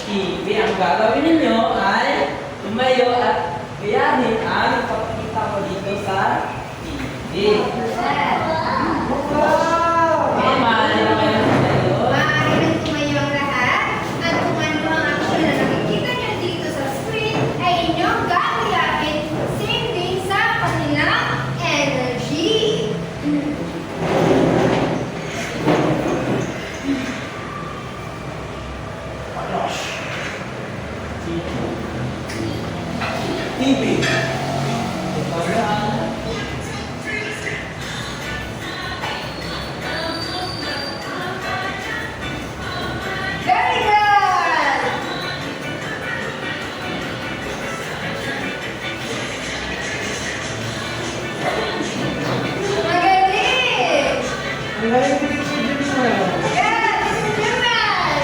TV. Ang gagawin ninyo ay tumayo at gayahin ang ipapakita ko dito sa TV. Okay, maaari na kayo tumayo. Maaari nang tumayo ang lahat. At kung ano ang action na nakikita nyo dito sa screen ay inyong gagawin same din sa kanilang energy. TV. Very good! Magaling! Ang galing ko dito mo. Yes! Human!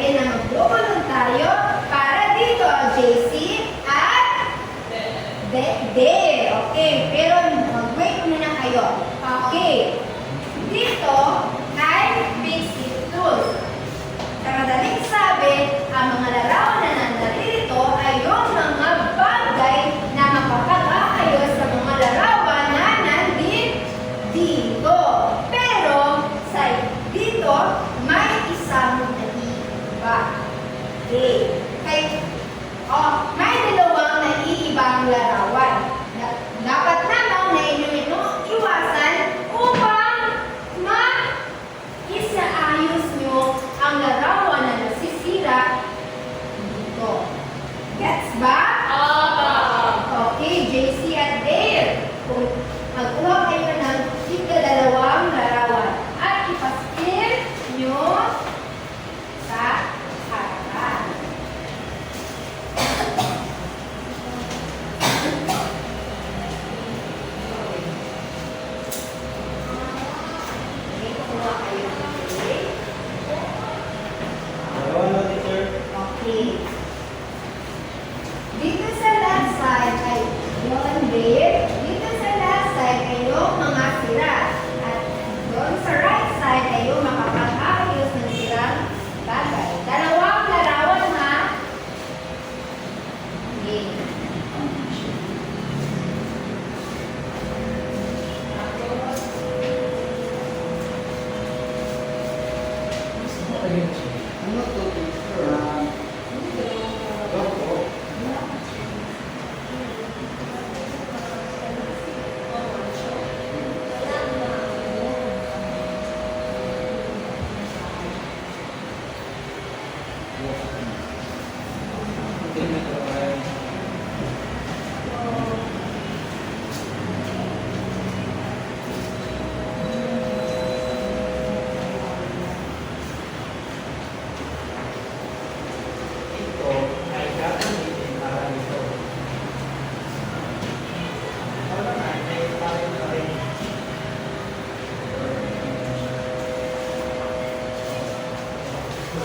pwede na magbo-voluntaryo para dito, JC at Dale. Okay, pero mag-wait muna kayo. Okay. Dito ay basic tools. Sa madaling sabi, ang mga larawan na nandito ay yung mga bagay na makakakaayos sa mga larawan na nandito. Pero sa dito, may isang naiiba. Okay. May dalawang naiibang larawan. Dapat namang na inyong iwasan upang isaayos nyo ang larawan na nasisira dito. Gets ba? Okay, JC at Dale. Kung magkuha kayo ng dalawang larawan at ipastil nyo sa harapan. Okay, kuha kayo ng Dale. Okay. Dito sa left side ay yung Dale. Dito sa left side ay yung mga sira. At doon sa right side ay yung makapag-ayos ng sirang bagay. Dalawang larawan ha. Okay.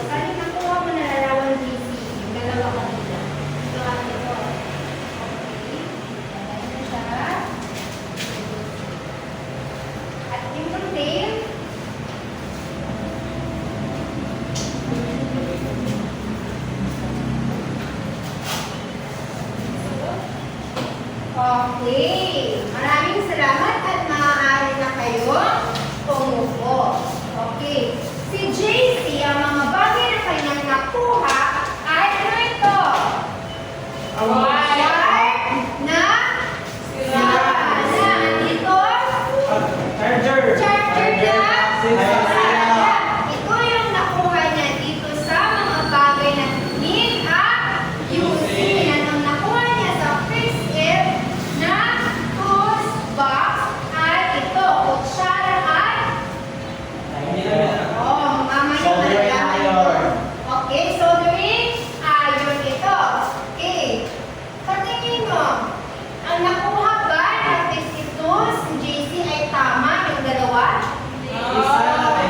Kali nakuha mo na larawan DC, yung dalawa kanina. Ito ang ito. Okay. Ayan na siya. At yung tail. Okay. Maraming salamat at maaari na kayo pumupo. Okay. Si JC, ang mga bagay na kanyang nakuha ay ano ito? Wire na sira. Ito? Charger. Charger na sira. Ito yung nakuha niya dito sa mga bagay na need at using. Yan ang nakuha niya sa fixed it na tools box ay ito. Kutsara at Soldering iron. okay, soldering iron ito. Okay. Patingin mo, ang nakuha ba ng fixed tools ni JC ay tama yung dalawa? Isa.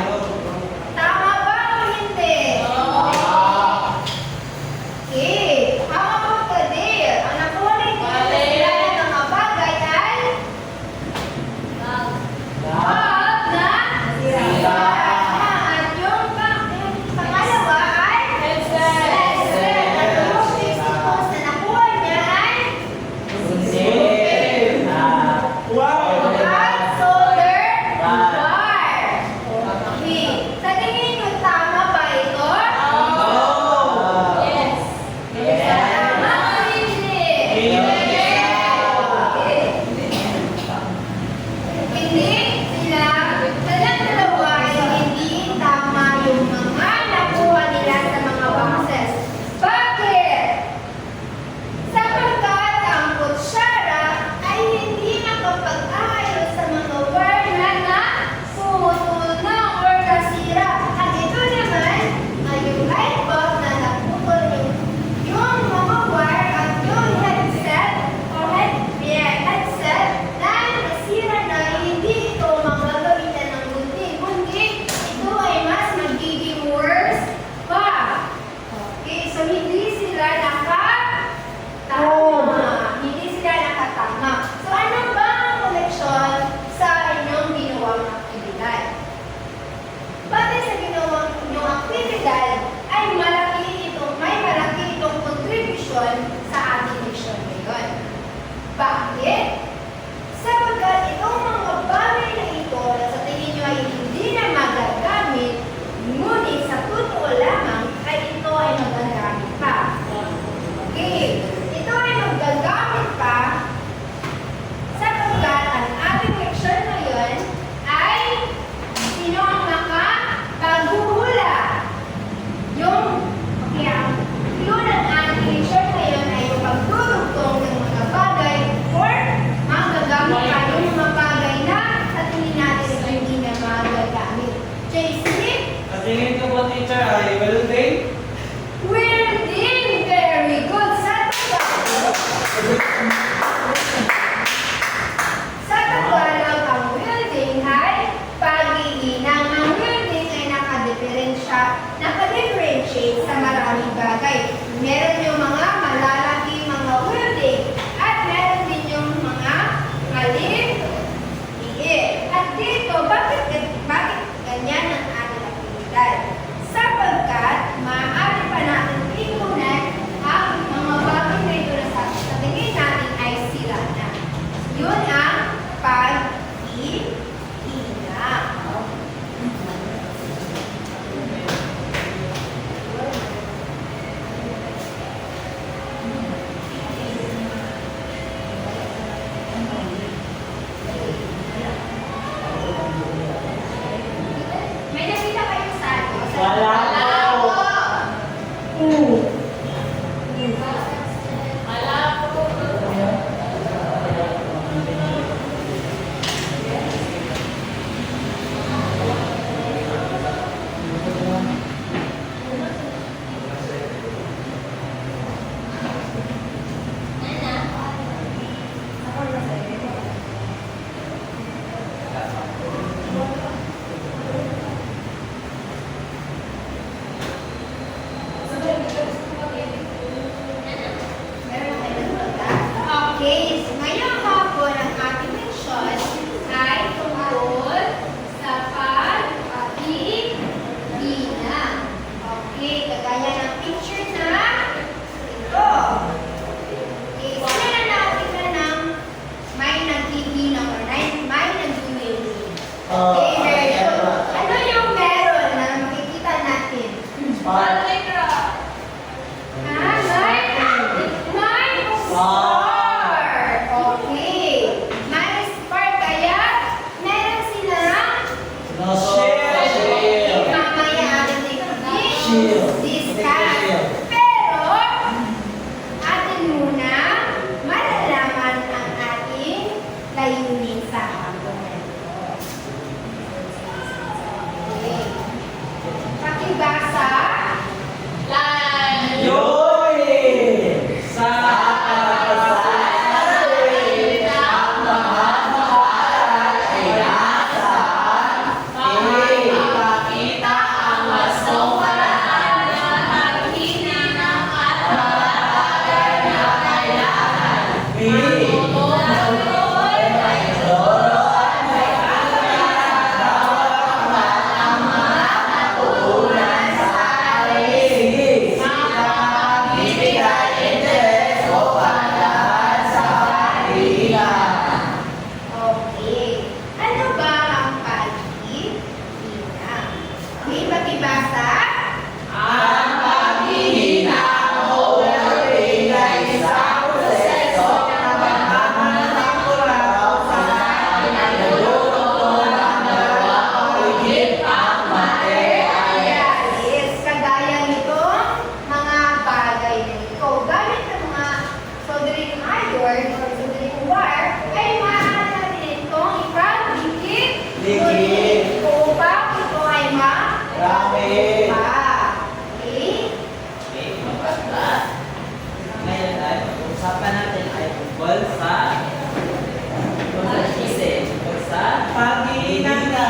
tingin ko po, teacher, ay welding. Welding! Very good! Sa Tagalog, ang welding ay paghihinang. Ang welding ay nakadifferentiate sa maraming bagay. Meron yung mga malalaki mga welding at meron din yung mga maliit. At dito, bakit ganyan ang ating aktividad? Sapagkat maaari pa natin i-connect ang mga bagay na ito na sa tingin natin ay sila na. Yun ang pag-iinang. May nakita kayo sa ano? Wala po. Okay, so ngayong hapon ang ating mention ay tungkol sa pag-iinang. Okay, kagaya ng picture na ito. Okay, sino na nakakita ng may naghihinang or may nagwiwiling? Okay, very good. Ano yung meron na makikita natin? Spark. May spark. Okay. May spark kaya meron silang Shield. mamaya ating Shield. discuss. Pero atin muna malalaman ang ating layunin sa hapon na ito. Okay. Pakibasa. Yoy! Sa pagkasalit ang mga pangalan ay nasa ipakita ang wastong paraan na paghihinang at mga bagay na kailangan. Okay. Ano ba ang pag-iinang? Okay, pakibasa. Ang paghihinang o welding ay isang proseso na pagmamalatang tulaw sa niluluto ng dalawang higit ang materyales. Yes, kagaya nito, mga bagay na ito. Gamit ng mga soldering iron or soldering wire, ay maaari natin itong ipag-dikit. Dikit. Upang ito ay Gamit. Okay? Okay, mabasa. Ngayon ay pag-uusapan natin ay tungkol sa paghihinang na.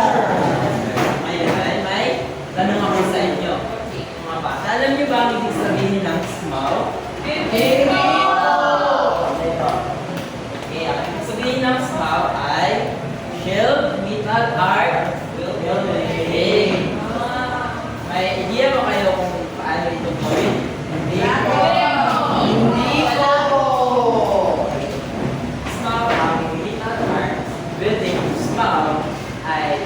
Ngayon ay may tanong ako sa inyo. Mga bata, alam niyo ba ang ibig sabihin ng smile? Hindi po! Ito. Okay, ang ibig sabihin ng smile ay shield, metal, art, building. May idea ba kayo kung paano ito gawin? Hindi po. Hindi po. Smile ang metal, art, building. Smile ay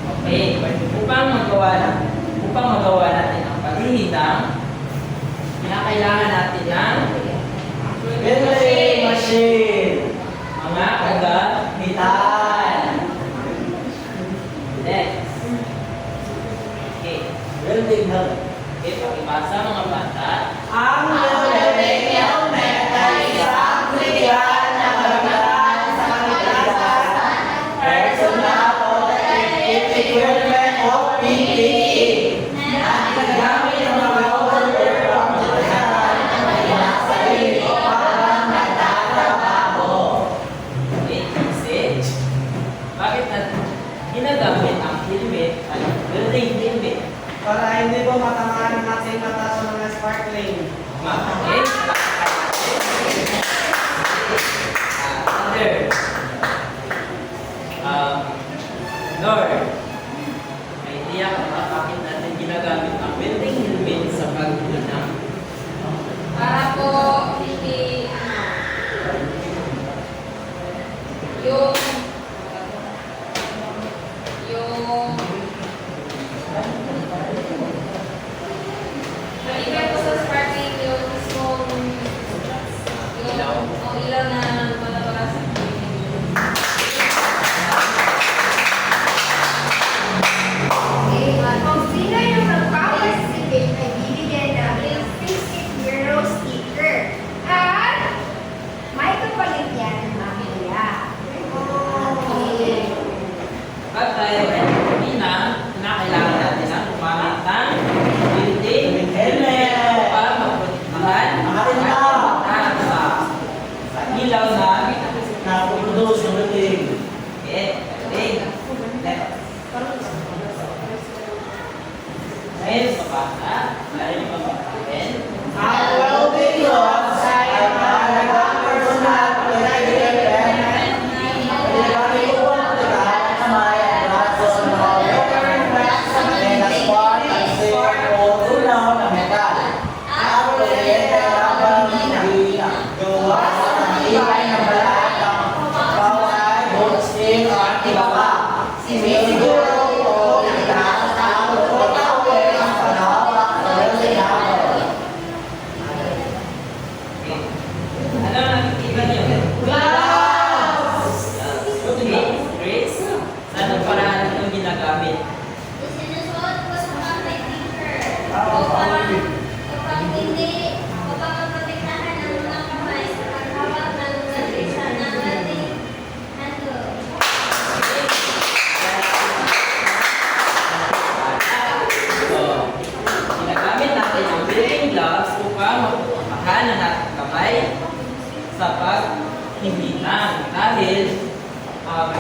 okay, upang magawa natin ang paghihinang, kailangan natin ng welding machine, mga kagamitan. Next. Okay, welding helmet. Okay, pakibasa mga bata. Ang welding helmet Okay. Ano ang nakikita niyo? Okay, Grace. Saan ang paraan ito ginagamit? Isinusuot ko sa mga teacher. Upang maprotektahan ang mga kamay sa paghawak ng lasisa ng ating handle. So, ginagamit natin ang building blocks upang maprotektahan ang ating kamay sa paghihinang. Dahil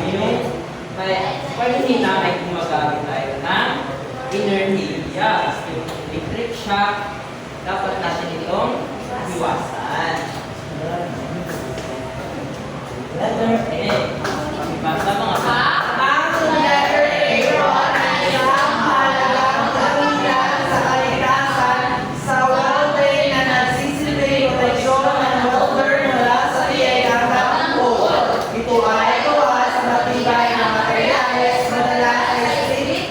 yung paghihinang ay gumagamit tayo ng inner media. Yung electric shock, dapat natin itong iwasan. Letter A. Basta mga Ang letter A ay isang mahalagang katulian sa kalikasan sa walkway na nagsisilbing proteksyon ng welder mula sa tiyak hanggang ang pole. Ito ay gawa sa matibay na materyales, madalas ay silid.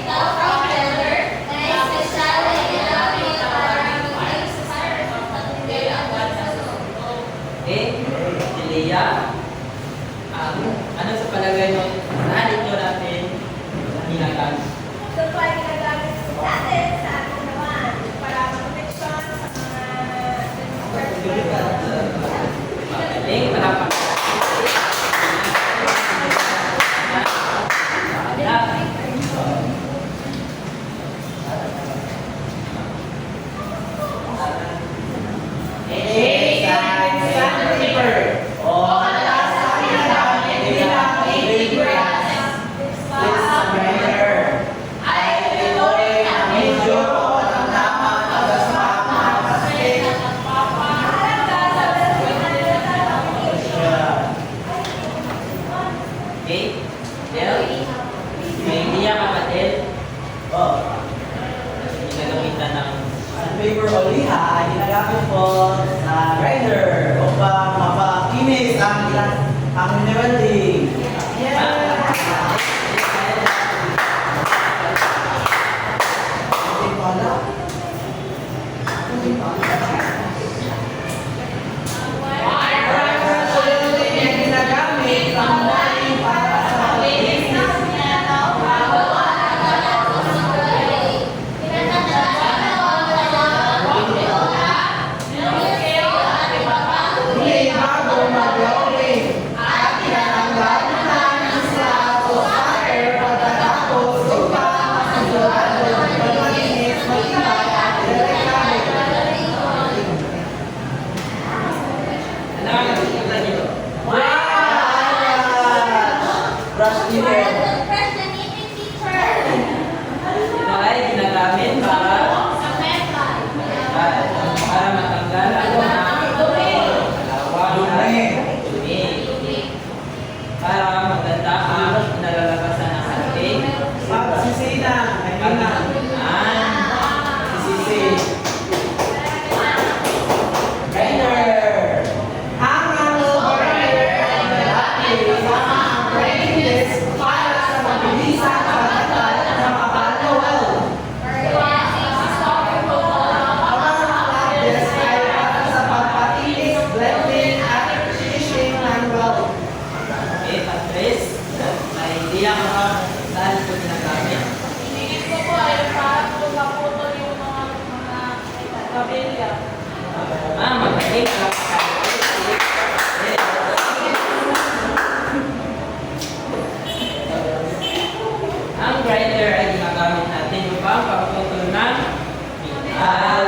Delia, ano sa palagay mo? Saan ito natin ginagamit? Ito po ay ginagamit natin sa ating naman para proteksyon sa mga Magaling, parapan. Sandpaper o madalas na ginagamit bilang baby grass. This grinder ay tinuring na medyo ang lamang agasmak na kaslit. Okay? Del? May idea ka ba, Del? Oh, Ginagamitan ng sandpaper o liha ay ginagamit po sa grinder upang mapakinis ang mineralding. ano ang nakikita niyo? Brush cleaner. Ito ay ginagamit para matanggal ang mga kalawang na dumi. Para maganda ang nalalabasan ng ating Sisina. Ayun na. pagkakaan. Sisi. Grinder. Ang grinder ay malaki kasama ang grinding disc para sa mabilisang pagkakat ng kapal na weld. Ang flat disc ay para sa pagpatilis, blending at finishing ng weld. Okay, Patrice, may idea ka ba saan ito ginagamit? Hiningin ko po ay para po maputol yung mga kabilya. Magaling. Ang grinder ay ginagamit natin upang pagputol ng metal.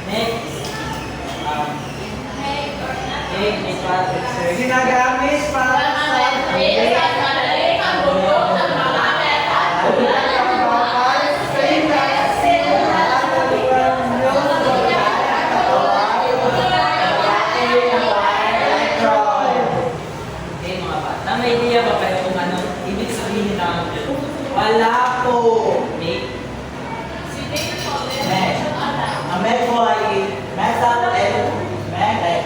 Next, may Patrick, sir. Ginagamit para sa Okay, mga bata, may idea ba kayo kung ano ibig sabihin ng wala po. make? Si Dave po, Mesh. Ang mesh po ay metal and magnet.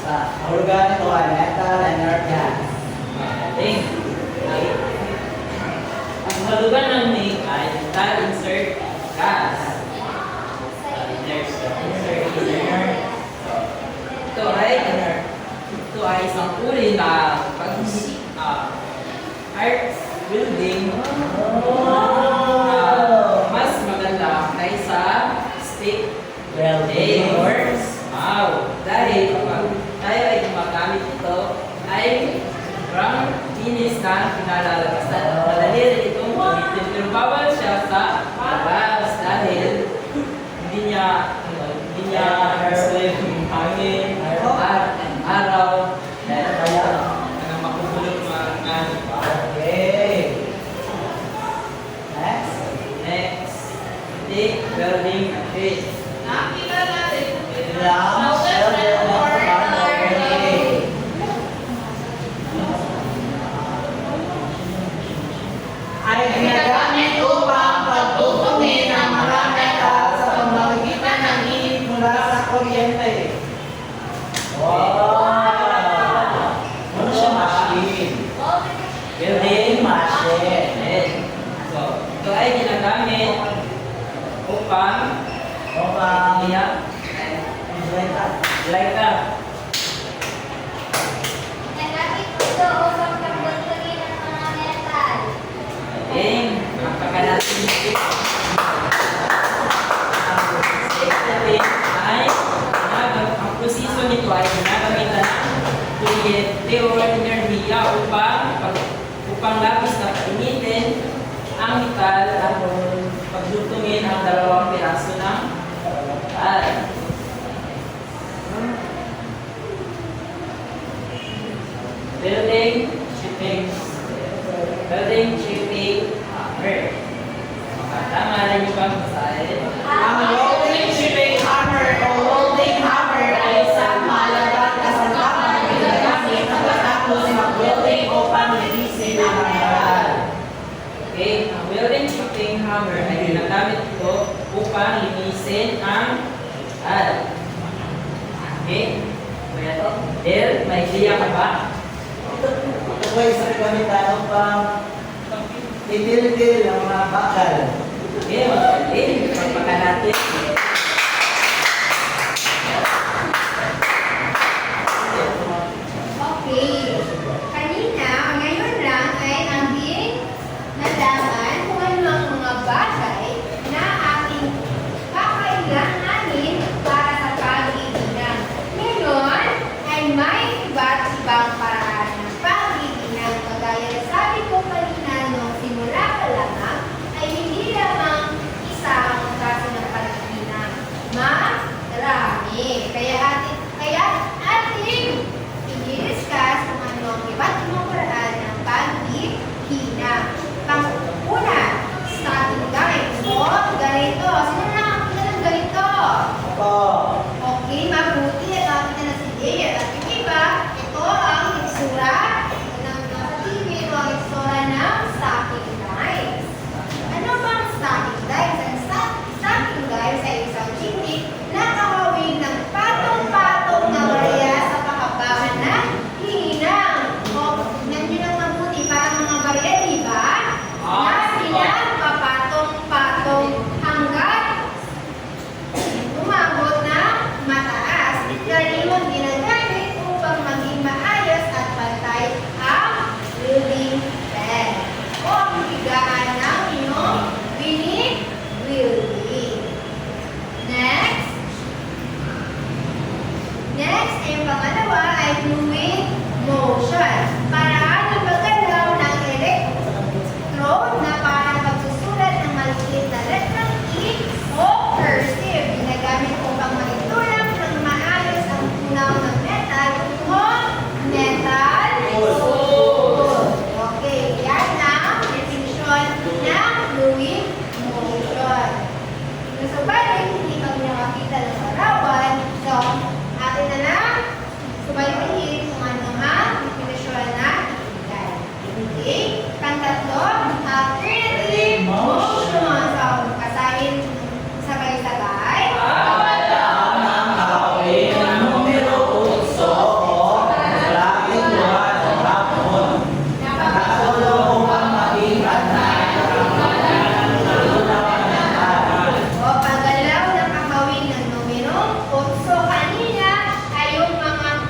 Ang lugar nito ay metal ito ay isang uri na art building mas maganda kaysa stick building or wow. Dahil kapag tayo ay gumagamit ito ay parang linis na pinalalagasan. Madali rin itong gamitin. Pero bawal siya sa labas dahil hindi niya gusto yung hangin, araw, kaya makubulog mga Okay. Next. next stick building fish. Nakita natin. Lam, children of Saturday. Ay ginagamit upang pagtutungin ang mga metal sa pamamagitan ng init mula sa kuryente. Wow! Ano siya machine? Building Machine. Yes. So, ito ay ginagamit upang niya like that. Nagamit ito upang pagtutungin ang mga metal. Okay, napaka natin yung stick. Ang stick natin ay ang posisyon nito ay ginagamitan ng kuryente o enerhiya upang labis na painitin ang metal at pagdutungin ang dalawang piraso ng metal. Building, shipping hammer. Tama rin yung pagbasahin. Ang rolling shipping hammer o rolling hammer ay isang mahalagang kasangkapan na ginagamit pagkatapos mag-welding upang linisin ang metal. Okay, ang welding shipping hammer ay ginagamit ito upang linisin ang metal. Okay? Kaya to. Del, may idea ka ba? Ito po ay isang gamitan upang itil-til ang mga bakal. Okay, magaling. Pagpaka natin. Okay. Kanina, ngayon lang ay ating nalaman kung ano ang mga bagay na ating kakailanganin para sa pag-iinang. Ngayon ay may iba't ibang paraan ng pag-iinang. Kagaya na sabi ko kanina nung simula pa lamang ay hindi lamang isa ang klase ng pag-iinang. Marami. Kaya ating i-discuss kung ano ang iba't ibang paraan ng paghihina. Pang-una, starting guide. So, ganito. Sino nakakita ng ganito? Opo. Okay, mabuti. Nakakita na si Jay. At yung iba, ito ang itsura ng TV. Ito ang itsura ng stacking dice. Ano ba ang stacking dice? Ang stacking dice ay isang technique na nakawin ng patong-patong na barya sa kahabagan ng hinang. O, nandiyo ng mabuti parang mga barya, di ba? Na pinagpapatong-patong hanggat umabot na mataas. Karaniwang ginagamit upang maging maayos at pantay ang building bed o ang higaan ng inyong building. Next. Next, yung pangalawa ay fluid motion. Paraan ng paggalaw ng electrode na parang pagsusulat ng maliit na letrang E o cursive. Ginagamit upang maitulak ng maayos ang tunaw ng metal o metal tool. Okay, yan ang definition ng fluid motion. Kung subalit, hindi kami nakakita ng larawan, so, atin na lang subaybayin kung ano ang definisyon ng ibigay. Okay? Pang-tatlo, alternative motion. So, kasahin sabay-sabay. Ang nakawin ng numero 8 o laging luha ng hapon. Nakatulong upang maging pantay ang kalunawan ng metal. O paggalaw ng kakawin ng numerong 8 kanina ay yung mga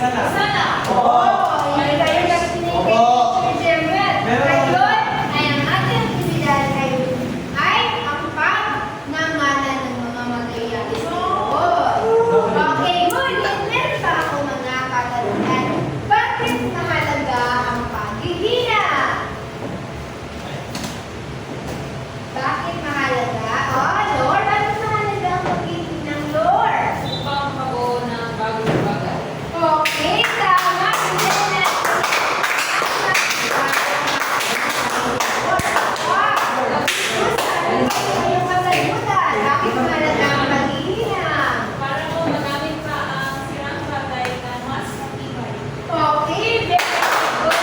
Sana. Oh, hindi kayo nagsinig kay Teacher Jermet. Ngayon ay ang ating aktibidad ay ang pagnamanan ng mga materialis. Okay, ngunit meron pa ako mga katanungan. Bakit mahalaga ang paghihina? Bakit mahalaga? Oh, Lord, bakit mahalaga ang paghihina, Lord? Upang mabuo ng bagong bagay. Okay, tama. Bakit mahalaga ang paghihina? Para mo magamit pa ang sirang bagay na mas matibay. Okay, very good.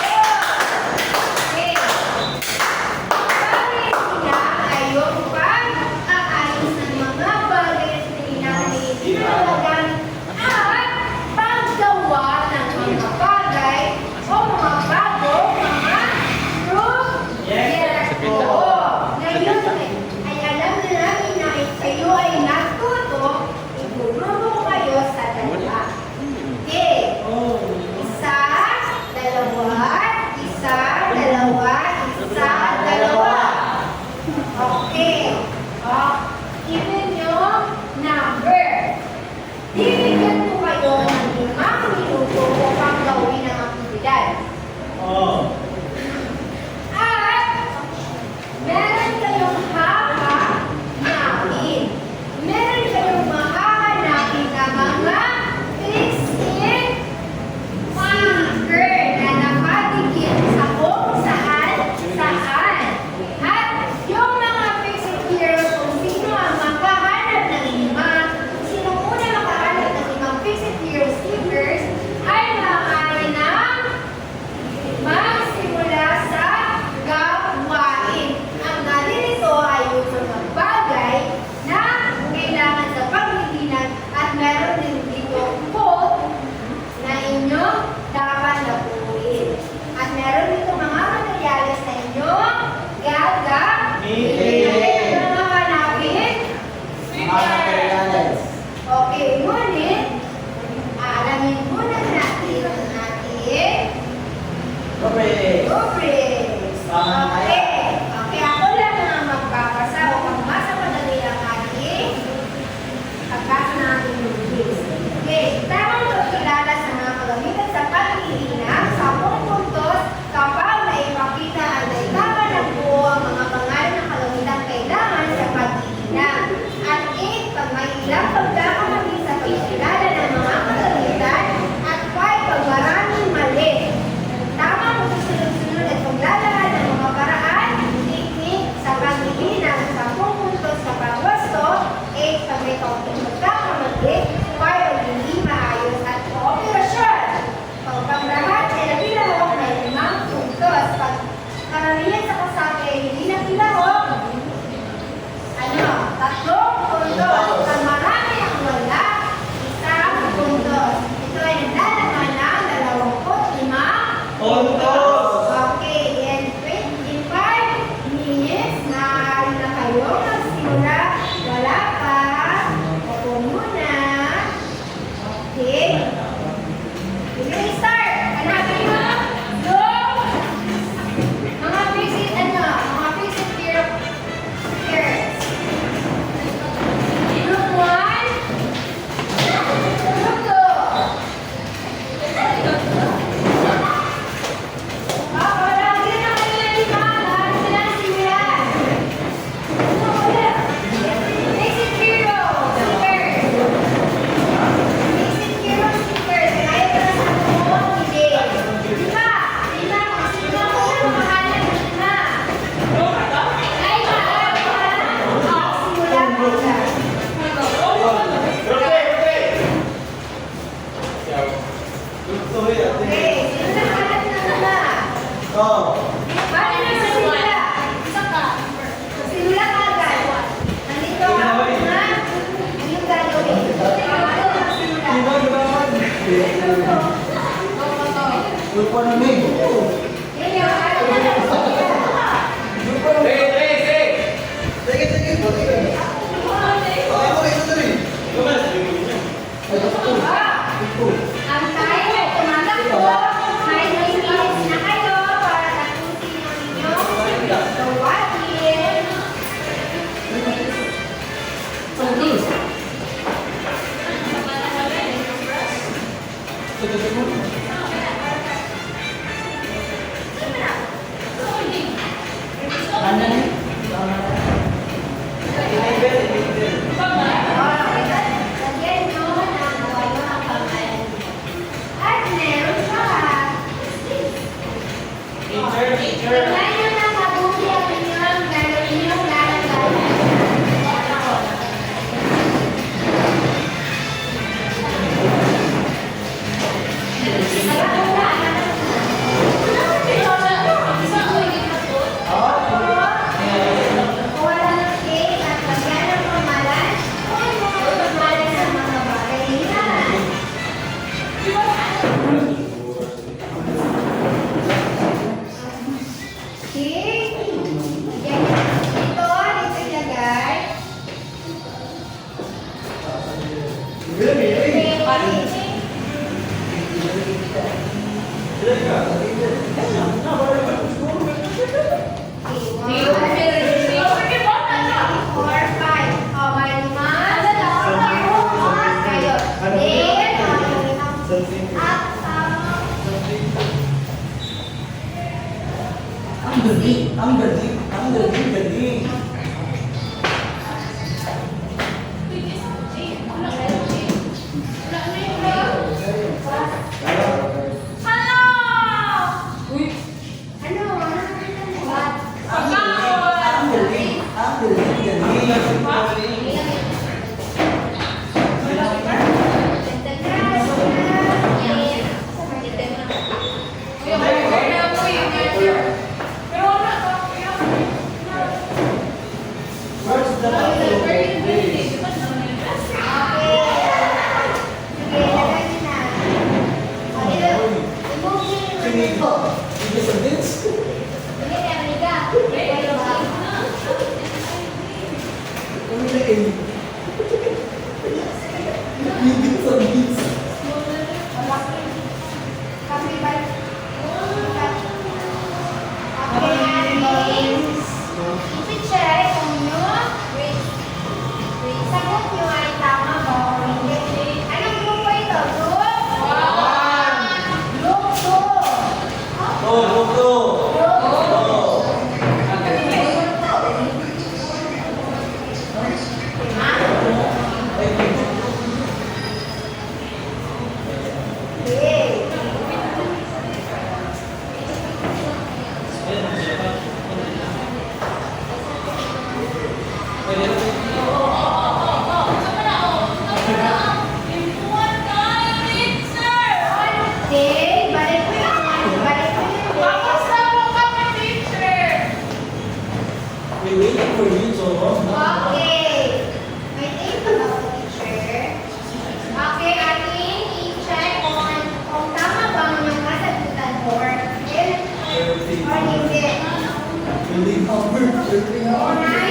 Okay. Paghihina ay yung pag-aayos ng mga bagay na hindi na magagamit at paggawa ng mga bagay o mga bago, mga proyekto. Ngayon ay alam na namin na kayo ay natuto, ituturo kayo sa dalawa. Okay. Isa, dalawa, isa, dalawa, isa, dalawa. Okay. Even yung number. Bibigyan ko kayo ng 5 minuto upang gawin ang aktibidad. At meron kayong hahanapin. Meron kayong mahahanapin na mga fixed-in sticker na nakadikit sa kung saan. At yung mga fixed here, kung sino ang makahanap ng sino una makahanap ng 5 fixed here stickers, ay maaari na magsimula sa gawain. Ang nalilito ay yung mga bagay na kailangan sa paghihina at meron din dito code na inyong dapat nabuhin. At meron dito mga materyales na inyong gagamitin. Ano hanapin? Okay, ngunit aalamin muna natin ang ating rubrics. Okay, ako lang ang magbabasa o magbasa madali ang ating pagbasa ng ating rubrics. Okay, tamang pagkilala sa mga kagamitan sa paghihina, 10 puntos kapag naipakita at nailaban ng buo ang mga pangalan ng kagamitan kailangan sa paghihina. At 8, pag may ilang pagkakamali sa pagkilala ng mga kagamitan, at 5, pag maraming mali. Tama mo susunod-sunod at paglalaan ng mga paraan, teknik sa paghihina, 10 puntos sa pagwasto, 8, pag may kaunting pagkakamali, 5, pag hindi maayos at kooperasyon. Pag lahat ay nakilahok, may 5 puntos. Pag karamihan sa kasabi ay hindi nakilahok, 3 puntos. Pag marami ang wala, 1 puntos. Ito ay naglalaman ng 25 Okay, and in 5 minutes, maaari na kayo magsimula. Wala pa. Opo muna. Okay. Sige, start. Hanapin mo yung mga visit, mga visit here. Group 1. Group 2. Okay, sino nakahanap na naman? Bakit na sa simula? Sa simula ka agad. Nandito ang mga yung gagawin. Sa simula. Yan yung araw na lang sa simula. Ang tayo Kanan eh. Lagyan nyo ng buwayo ang kamay. At meron siya. Lagyan nyo ng mabuti ang inyong lalagyan. Wala ng cake at lagyan ng pamalan. Kung mga pamalan sa mga bagay yan. Okay. Yan. Dito ilagay. Okay. Ang galing. Alright.